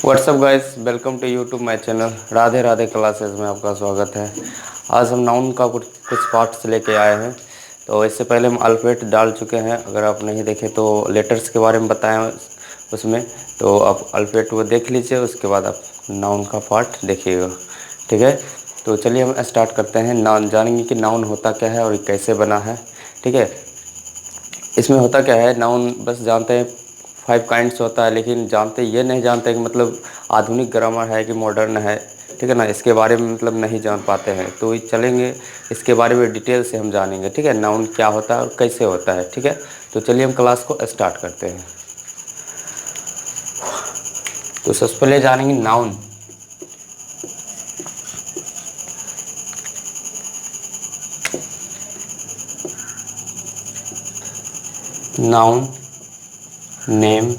WhatsApp guys, welcome to YouTube my channel Radhe Radhe classes में आपका स्वागत है। आज हम नाउन का कुछ पार्ट्स लेके आए हैं। तो इससे पहले हम अल्फ़ाबेट डाल चुके हैं, अगर आप नहीं देखें तो लेटर्स के बारे में बताएं उसमें। तो आप अल्फ़ाबेट को देख लीजिए, उसके बाद आप नाउन का पार्ट देखिएगा, ठीक है। तो चलिए हम स्टार्ट करते हैं। नाउन जानेंगे कि नाउन होता क्या है और कैसे बना है, ठीक है। इसमें होता क्या है, नाउन बस जानते हैं 5 काइंड्स होता है, लेकिन ये नहीं जानते कि मतलब आधुनिक ग्रामर है कि मॉडर्न है, ठीक है ना। इसके बारे में मतलब नहीं जान पाते हैं, तो चलेंगे इसके बारे में डिटेल से हम जानेंगे, ठीक है। नाउन क्या होता है और कैसे होता है, ठीक है। तो चलिए हम क्लास को स्टार्ट करते हैं। तो सबसे पहले जानेंगे नाउन। नाउन, नेम,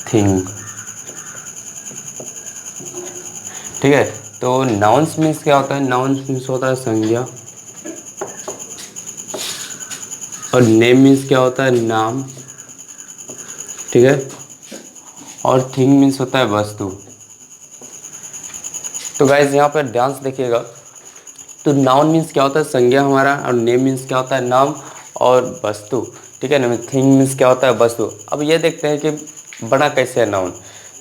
थिंग, ठीक है। तो नाउन्स मीन्स क्या होता है? नाउन्स मीन्स होता है संज्ञा, और नेम मीन्स क्या होता है? नाम, ठीक है। और थिंग मीन्स होता है वस्तु। तो गाइज यहाँ पर ध्यान से देखिएगा। तो नाउन मीन्स क्या होता है? संज्ञा हमारा। और नेम मीन्स क्या होता है? नाम और वस्तु, ठीक है ना। थिंग मीन्स क्या होता है? वस्तु। अब ये देखते हैं कि बना कैसे है नाउन।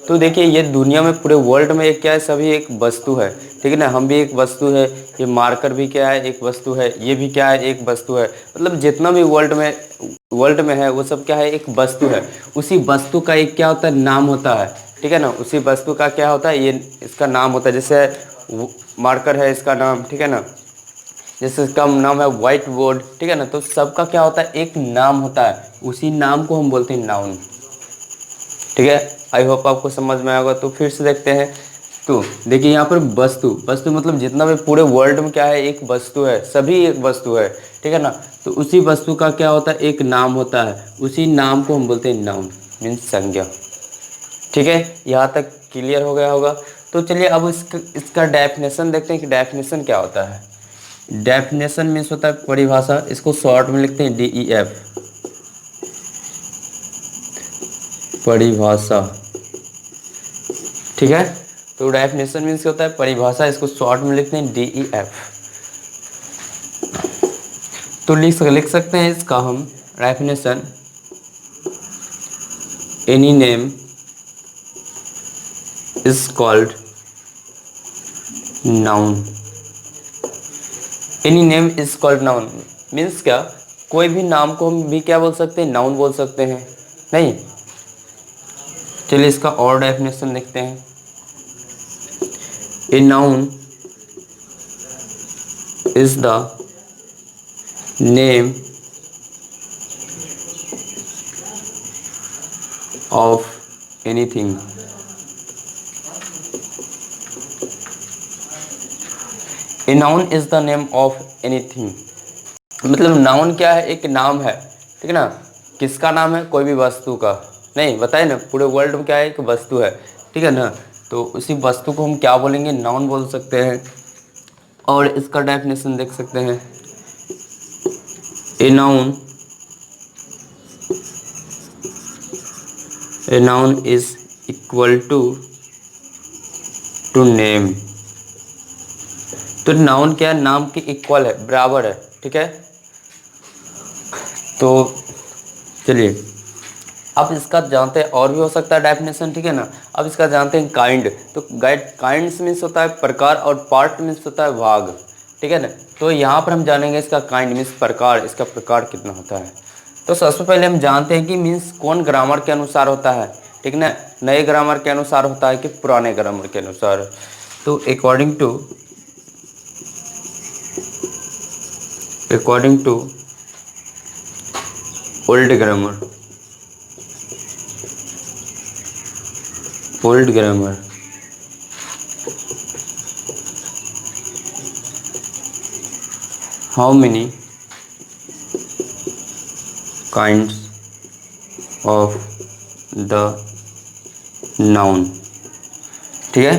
तो देखिए, ये दुनिया में पूरे वर्ल्ड में एक क्या है, सभी एक वस्तु है, ठीक है ना। हम भी एक वस्तु है, ये मार्कर भी क्या है, एक वस्तु है, ये भी क्या है, एक वस्तु है। मतलब जितना भी वर्ल्ड में है वो सब क्या है, एक वस्तु है। उसी वस्तु का एक क्या होता है, नाम होता है, ठीक है ना। उसी वस्तु का क्या होता है, ये इसका नाम होता है। जैसे मार्कर है, इसका नाम, ठीक है ना। जैसे इसका नाम है व्हाइट बोर्ड, ठीक है ना। तो सबका क्या होता है, एक नाम होता है, उसी नाम को हम बोलते हैं नाउन, ठीक है। आई होप आपको समझ में आएगा। तो फिर से देखते हैं। तो देखिए यहाँ पर वस्तु मतलब जितना भी पूरे वर्ल्ड में क्या है, एक वस्तु है, सभी एक वस्तु है, ठीक है ना। तो उसी वस्तु का क्या होता है, एक नाम होता है, उसी नाम को हम बोलते हैं नाउन, मीन्स संज्ञा, ठीक है। यहाँ तक क्लियर हो गया होगा। तो चलिए अब इसका डेफिनेशन देखते हैं कि डेफिनेशन क्या होता है। डेफिनेशन मीन्स होता है परिभाषा। इसको शॉर्ट में लिखते हैं DEF, परिभाषा, ठीक है। तो डेफिनेशन मीन्स क्या होता है, परिभाषा। इसको शॉर्ट में लिखते हैं DEF। तो लिख सकते हैं इसका हम definition. Any name is called noun. Any name is called noun means क्या, कोई भी नाम को हम भी क्या बोल सकते हैं, नाउन बोल सकते हैं, नहीं। चलिए इसका और डेफिनेशन देखते हैं। A noun is the name of anything. A noun is the name of anything मतलब नाउन क्या है, एक नाम है, ठीक है ना। किसका नाम है? कोई भी वस्तु का, नहीं बताए ना। पूरे वर्ल्ड में क्या है, एक वस्तु है, ठीक है ना। तो उसी वस्तु को हम क्या बोलेंगे, नाउन बोल सकते हैं। और इसका डेफिनेशन देख सकते हैं। A noun is equal to name. तो नाउन क्या है, नाम के इक्वल है, बराबर है, ठीक है। तो चलिए अब इसका जानते हैं, और भी हो सकता है डेफिनेशन, ठीक है ना। अब इसका जानते हैं काइंड। तो काइंड्स मीन्स होता है प्रकार, और पार्ट मीन्स होता है भाग, ठीक है ना। तो यहाँ पर हम जानेंगे इसका काइंड मीन्स प्रकार, इसका प्रकार कितना होता है। तो सबसे पहले हम जानते हैं कि मीन्स कौन ग्रामर के अनुसार होता है, ठीक ना। नए ग्रामर के अनुसार होता है कि पुराने ग्रामर के अनुसार। तो according to old grammar how many kinds of the noun, ठीक है।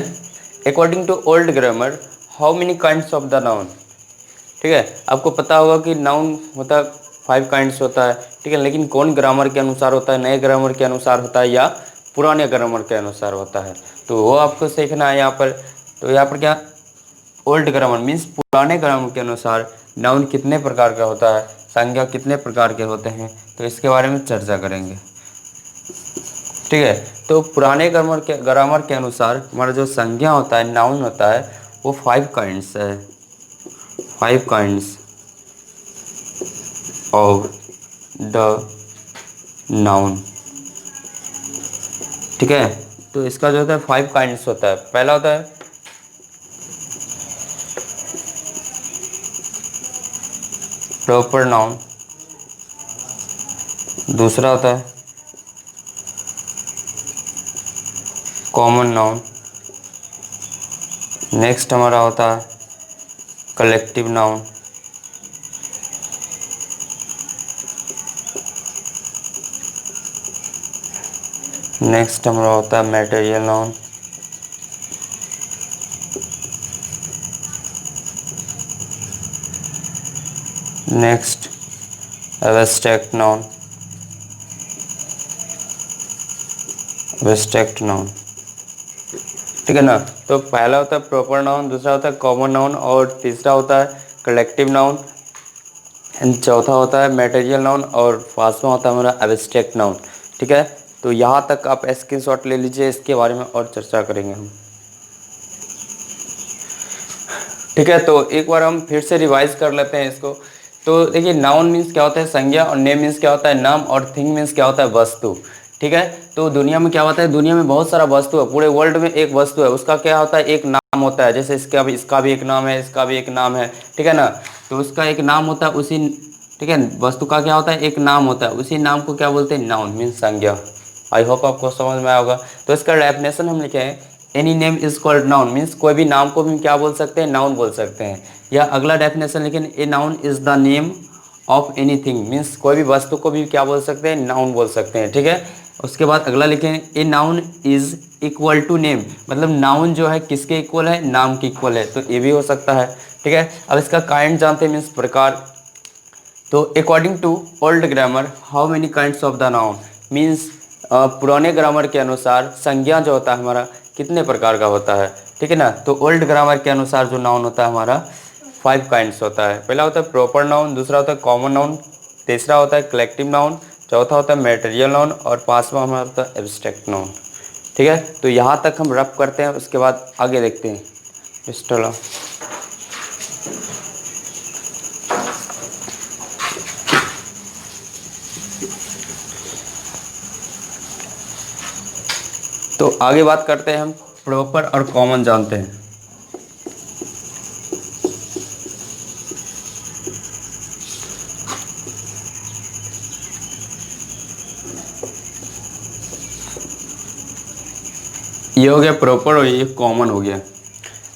According to old grammar how many kinds of the noun, ठीक है। आपको पता होगा कि नाउन होता 5 काइंड्स होता है, ठीक है। लेकिन कौन ग्रामर के अनुसार होता है, नए ग्रामर के अनुसार होता है या पुराने ग्रामर के अनुसार होता है, तो वो आपको सीखना है यहाँ पर। तो यहाँ पर क्या, ओल्ड ग्रामर मीन्स पुराने ग्रामर के अनुसार नाउन कितने प्रकार का होता है, संज्ञा कितने प्रकार के होते हैं, तो इसके बारे में चर्चा करेंगे, ठीक है। तो पुराने ग्रामर के अनुसार हमारा जो संज्ञा होता है, नाउन होता है, वो 5 काइंड्स है, 5 काइंड्स ऑफ द नाउन, ठीक है। तो इसका जो होता है 5 काइंड्स होता है। पहला होता है प्रॉपर नाउन, दूसरा होता है कॉमन नाउन, नेक्स्ट हमारा होता है कलेक्टिव नाउन, नेक्स्ट हमारा होता है material noun, next abstract noun, abstract noun, ठीक है ना। तो पहला होता है प्रॉपर नाउन, दूसरा होता है कॉमन नाउन, और तीसरा होता है कलेक्टिव नाउन, एंड चौथा होता है मटेरियल नाउन, और पांचवा होता है हमारा एब्स्ट्रैक्ट नाउन, ठीक है। तो यहाँ तक आप स्क्रीनशॉट ले लीजिए, इसके बारे में और चर्चा करेंगे हम, ठीक है। तो एक बार हम फिर से रिवाइज कर लेते हैं इसको। तो देखिए, नाउन मीन्स क्या होता है संज्ञा, और नेम मीन्स क्या होता है नाम, और थिंग मीन्स क्या होता है वस्तु, ठीक है। तो दुनिया में क्या होता है, दुनिया में बहुत सारा वस्तु है, पूरे वर्ल्ड में एक वस्तु है, उसका क्या होता है, एक नाम होता है। जैसे इसका भी एक नाम है, इसका भी एक नाम है, ठीक है ना। तो उसका एक नाम होता है उसी, ठीक है, वस्तु का क्या होता है, एक नाम होता है, उसी नाम को क्या बोलते हैं, नाउन मीन्स संज्ञा। आई होप आपको समझ में आया होगा। तो इसका डेफिनेशन हम लिखे हैं, any name is called noun means कोई भी नाम को भी क्या बोल सकते हैं, नाउन बोल सकते हैं। या अगला डेफिनेशन लिखें, a noun is the name of anything means कोई भी वस्तु को भी क्या बोल सकते हैं, नाउन बोल सकते हैं, ठीक है। उसके बाद अगला लिखें, a noun is equal to name, मतलब नाउन जो है किसके इक्वल है, नाम के इक्वल है, तो ये भी हो सकता है, ठीक है। अब इसका काइंड जानते हैं मीन्स प्रकार। तो according to old grammar how many kinds of the noun means पुराने ग्रामर के अनुसार संज्ञा जो होता है हमारा कितने प्रकार का होता है, ठीक है ना। तो ओल्ड ग्रामर के अनुसार जो नाउन होता है हमारा 5 काइंड्स होता है। पहला होता है प्रॉपर नाउन, दूसरा होता है कॉमन नाउन, तीसरा होता है कलेक्टिव नाउन, चौथा होता है मटेरियल नाउन, और पांचवा हमारा होता है एब्स्ट्रैक्ट नाउन, ठीक है। तो यहाँ तक हम रफ करते हैं, उसके बाद आगे देखते हैं। पिस्टोला तो आगे बात करते हैं हम प्रॉपर और कॉमन जानते हैं। ये हो गया प्रॉपर और ये कॉमन हो गया।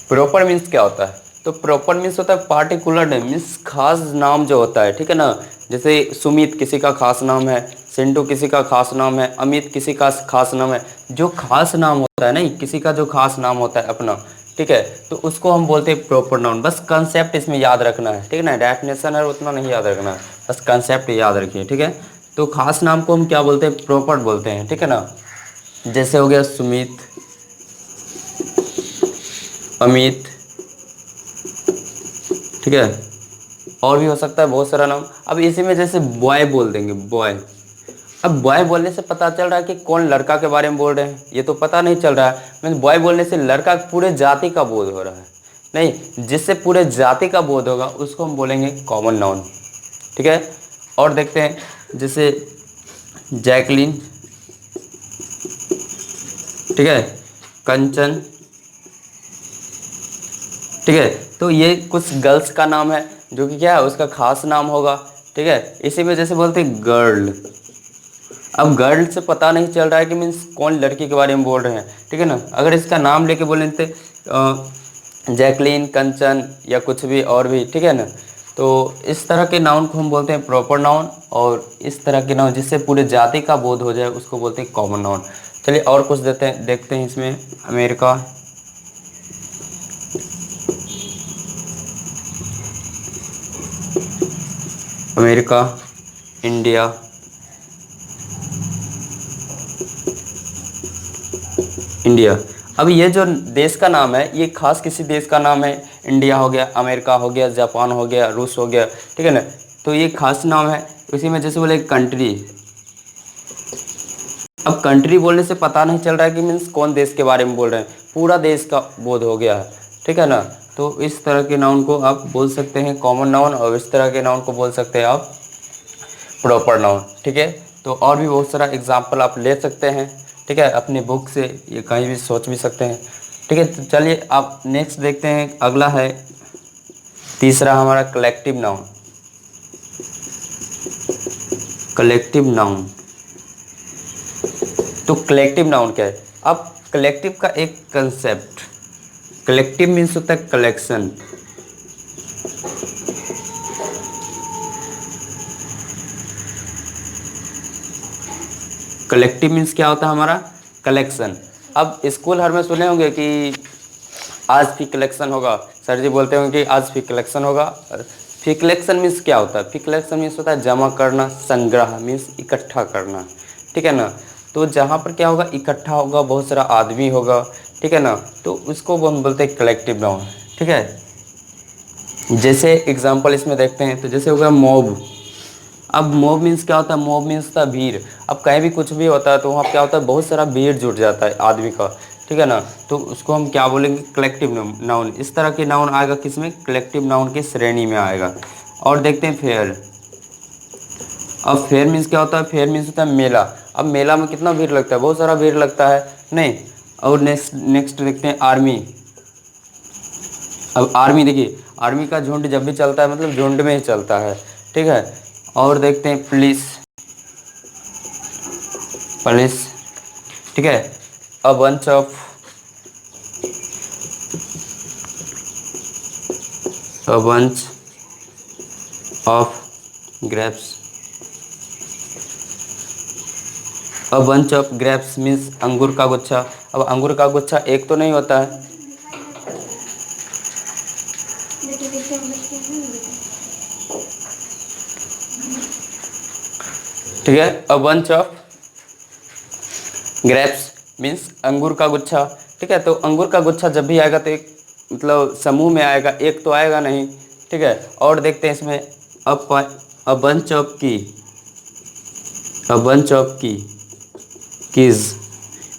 प्रॉपर मीन्स क्या होता है, तो प्रॉपर मीन्स होता है पार्टिकुलर नेम मीन्स खास नाम जो होता है, ठीक है ना। जैसे सुमित किसी का खास नाम है, सिंटू किसी का खास नाम है, अमित किसी का खास नाम है। जो खास नाम होता है, नहीं किसी का जो खास नाम होता है अपना, ठीक है, तो उसको हम बोलते हैं प्रॉपर नाउन। बस कंसेप्ट इसमें याद रखना है, ठीक है ना। डेफिनेशन है उतना नहीं याद रखना है, बस कंसेप्ट याद रखिए, ठीक है। तो खास नाम को हम क्या बोलते हैं, प्रॉपर बोलते हैं, ठीक है ना। जैसे हो गया सुमित, अमित, ठीक है, और भी हो सकता है बहुत सारा नाम। अब इसी में जैसे बॉय बोल देंगे, बॉय। अब बॉय बोलने से पता चल रहा है कि कौन लड़का के बारे में बोल रहे हैं, ये तो पता नहीं चल रहा है। मीन्स बॉय बोलने से लड़का पूरे जाति का बोध हो रहा है, नहीं, जिससे पूरे जाति का बोध होगा उसको हम बोलेंगे कॉमन नाउन, ठीक है। और देखते हैं जैसे जैकलिन, ठीक है, कंचन, ठीक है। तो ये कुछ गर्ल्स का नाम है जो कि क्या है, उसका खास नाम होगा, ठीक है। इसी में जैसे बोलते हैं गर्ल। अब गर्ल से पता नहीं चल रहा है कि मीन्स कौन लड़की के बारे में बोल रहे हैं, ठीक है ना। अगर इसका नाम लेके बोले थे जैकलिन, कंचन या कुछ भी और भी, ठीक है ना। तो इस तरह के नाउन को हम बोलते हैं प्रॉपर नाउन, और इस तरह के नाउन जिससे पूरे जाति का बोध हो जाए उसको बोलते हैं कॉमन नाउन। चलिए और कुछ देखते हैं इसमें। America, America, India, India. अब ये जो देश का नाम है ये खास किसी देश का नाम है। इंडिया हो गया, अमेरिका हो गया, जापान हो गया, रूस हो गया, ठीक है ना। तो ये खास नाम है। इसी में जैसे बोले कंट्री, अब कंट्री बोलने से पता नहीं चल रहा है कि मीन्स कौन देश के बारे में बोल रहे हैं, पूरा देश का बोध हो गया है, ठीक है ना। तो इस तरह के नाउन को आप बोल सकते हैं कॉमन नाउन, और इस तरह के नाउन को बोल सकते हैं आप प्रॉपर नाउन, ठीक है। तो और भी बहुत सारा एग्जाम्पल आप ले सकते हैं, ठीक है, अपनी बुक से, ये कहीं भी सोच भी सकते हैं, ठीक है। तो चलिए आप नेक्स्ट देखते हैं, अगला है तीसरा हमारा कलेक्टिव नाउन। कलेक्टिव नाउन, तो कलेक्टिव नाउन क्या है? अब कलेक्टिव का एक कंसेप्ट, कलेक्टिव मीन्स होता है कलेक्शन। कलेक्टिव मीन्स क्या होता है हमारा? कलेक्शन। अब स्कूल हर में सुने होंगे कि आज फी कलेक्शन होगा, सर जी बोलते होंगे कि आज फी कलेक्शन होगा। फी कलेक्शन मीन्स क्या होता है? फी कलेक्शन मीन्स होता है जमा करना, संग्रह मीन्स इकट्ठा करना, ठीक है ना। तो जहाँ पर क्या होगा, इकट्ठा होगा, बहुत सारा आदमी होगा, ठीक है ना, तो उसको हम बोलते हैं कलेक्टिव नाउन, ठीक है। जैसे एग्जाम्पल इसमें देखते हैं, तो जैसे हो गया मॉब। अब मॉब मीन्स क्या होता है? मॉब मीन्स होता है भीड़। अब कहीं भी कुछ भी होता है तो वहाँ क्या होता है, बहुत सारा भीड़ जुट जाता है आदमी का, ठीक है ना। तो उसको हम क्या बोलेंगे? Collective noun. इस तरह के नाउन आएगा किसमें? कलेक्टिव नाउन की श्रेणी में आएगा। और देखते हैं फेयर। अब फेयर मीन्स क्या होता है? फेयर मीन्स होता है मेला। अब मेला में कितना भीड़ लगता है? बहुत सारा भीड़ लगता है, नहीं। और नेक्स्ट देखते हैं आर्मी। अब आर्मी देखिए, आर्मी का झुंड जब भी चलता है मतलब झुंड में ही चलता है, ठीक है। और देखते हैं पुलिस, पुलिस, ठीक है। अ bunch of, a bunch of grapes. A bunch of grapes means अंगूर का गुच्छा। अब अंगूर का गुच्छा एक तो नहीं होता है, ठीक है। अ बंच ऑफ ग्रेप्स मीन्स अंगूर का गुच्छा, ठीक है। तो अंगूर का गुच्छा जब भी आएगा तो एक मतलब समूह में आएगा, एक तो आएगा नहीं, ठीक है। और देखते हैं इसमें अ bunch of key, a bunch of keys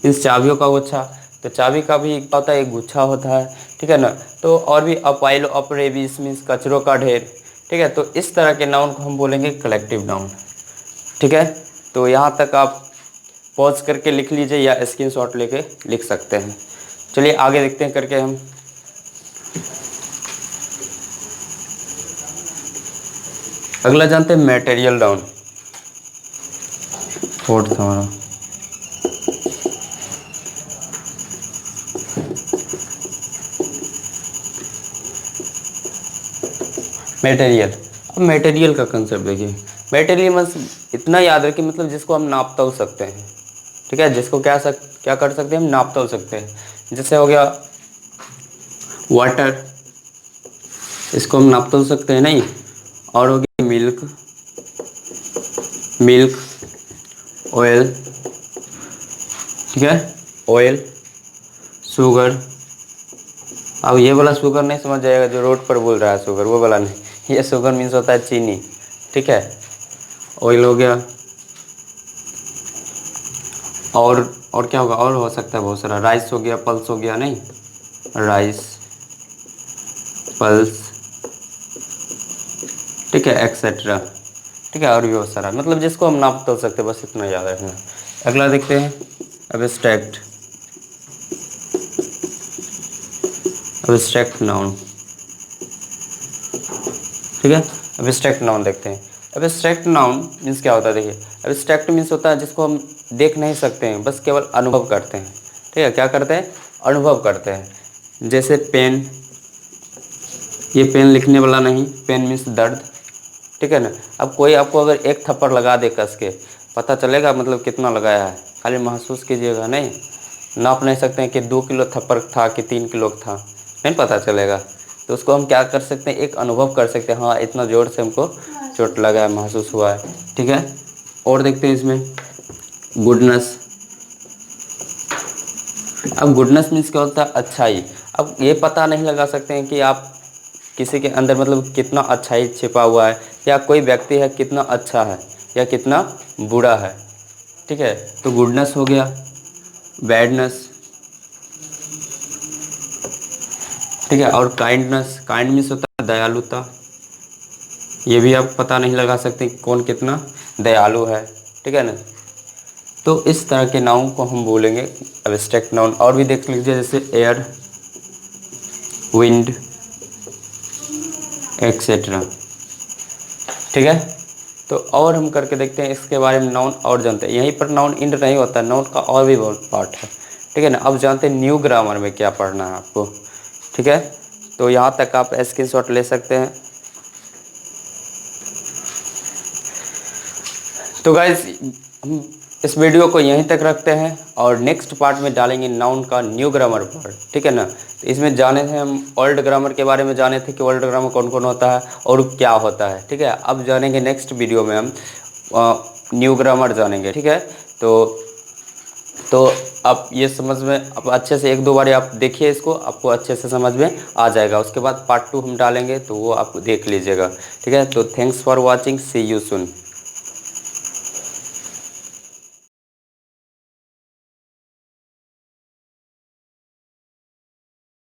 means चाबियों का गुच्छा। तो चाबी का भी एक होता है, एक गुच्छा होता है, ठीक है ना। तो और भी a pile of rabies means कचरों का ढेर, ठीक है। तो इस तरह के नाउन को हम बोलेंगे कलेक्टिव नाउन, ठीक है। तो यहाँ तक आप पॉज करके लिख लीजिए या स्क्रीनशॉट लेके लिख सकते हैं। चलिए आगे देखते हैं करके हम। अगला जानते हैं मटेरियल नाउन, फोर्थ हमारा। मटेरियल। अब मटेरियल का कंसेप्ट देखिए, मटेरियल बस इतना याद रखिए मतलब जिसको हम नाप तोल सकते हैं, ठीक है। जिसको क्या कर सकते हैं, हम नाप तोल सकते हैं। जैसे हो गया वाटर, इसको हम नाप तोल सकते हैं, नहीं। और हो गया मिल्क, मिल्क, ऑयल, ठीक है, ऑयल, शुगर। अब ये वाला शुगर नहीं समझ जाएगा जो रोड पर बोल रहा है शुगर, वो वाला नहीं। ये शुगर मीन्स होता है चीनी, ठीक है। ऑयल हो गया, और क्या होगा, और हो सकता है बहुत सारा। राइस हो गया, पल्स हो गया, नहीं, राइस, पल्स, ठीक है, एक्सेट्रा, ठीक है। और भी बहुत सारा मतलब जिसको हम नाप तोल सकते हैं, बस इतना याद रखना। अगला देखते हैं एब्स्ट्रैक्ट, एब्स्ट्रैक्ट नाउन, ठीक है। एब्स्ट्रैक्ट नाउन देखते हैं। एब्स्ट्रैक्ट नाउन मीन्स क्या होता है? देखिए, एब्स्ट्रैक्ट मीन्स होता है जिसको हम देख नहीं सकते हैं, बस केवल अनुभव करते हैं, ठीक है। क्या करते हैं? अनुभव करते हैं। जैसे पेन, ये पेन लिखने वाला नहीं, पेन मीन्स दर्द, ठीक है ना। अब कोई आपको अगर एक थप्पड़ लगा दे कस के, पता चलेगा मतलब कितना लगाया है? खाली महसूस कीजिएगा, नहीं नाप नहीं सकते हैं कि 2 किलो थप्पड़ था कि 3 किलो था, नहीं पता चलेगा। तो उसको हम क्या कर सकते हैं, एक अनुभव कर सकते हैं, हाँ इतना ज़ोर से हमको चोट लगा है, महसूस हुआ है। ठीक है, और देखते हैं इसमें गुडनेस। अब गुडनेस मीन्स क्या होता है, अच्छाई। अब ये पता नहीं लगा सकते हैं कि आप किसी के अंदर मतलब कितना अच्छाई छिपा हुआ है, या कोई व्यक्ति है कितना अच्छा है या कितना बुरा है। ठीक है, तो गुडनेस हो गया। बैडनेस, ठीक है, और काइंडनेस, काइंड मीन्स होता है दयालुता। ये भी आप पता नहीं लगा सकते कि कौन कितना दयालु है। ठीक है ना, तो इस तरह के नाउन को हम बोलेंगे एब्स्ट्रैक्ट नाउन। और भी देख लीजिए, जैसे एयर, विंड, एक्सेट्रा। ठीक है, तो और हम करके देखते हैं इसके बारे में, नाउन और जानते हैं। यहीं पर नाउन इंड नहीं होता, नाउन का और भी बहुत पार्ट है। ठीक है ना, अब जानते हैं न्यू ग्रामर में क्या पढ़ना है आपको। ठीक है, तो यहाँ तक आप स्क्रीनशॉट ले सकते हैं। तो गाइस हम इस वीडियो को यहीं तक रखते हैं और नेक्स्ट पार्ट में डालेंगे नाउन का न्यू ग्रामर पार्ट। ठीक है ना, तो इसमें जाने थे हम ओल्ड ग्रामर के बारे में, जाने थे कि ओल्ड ग्रामर कौन कौन होता है और क्या होता है। ठीक है, अब जानेंगे नेक्स्ट वीडियो में हम न्यू ग्रामर जानेंगे। ठीक है, तो आप ये समझ में, आप अच्छे से एक दो बार आप देखिए इसको, आपको अच्छे से समझ में आ जाएगा। उसके बाद पार्ट 2 हम डालेंगे, तो वो आप देख लीजिएगा। ठीक है, तो thanks for watching, see you soon.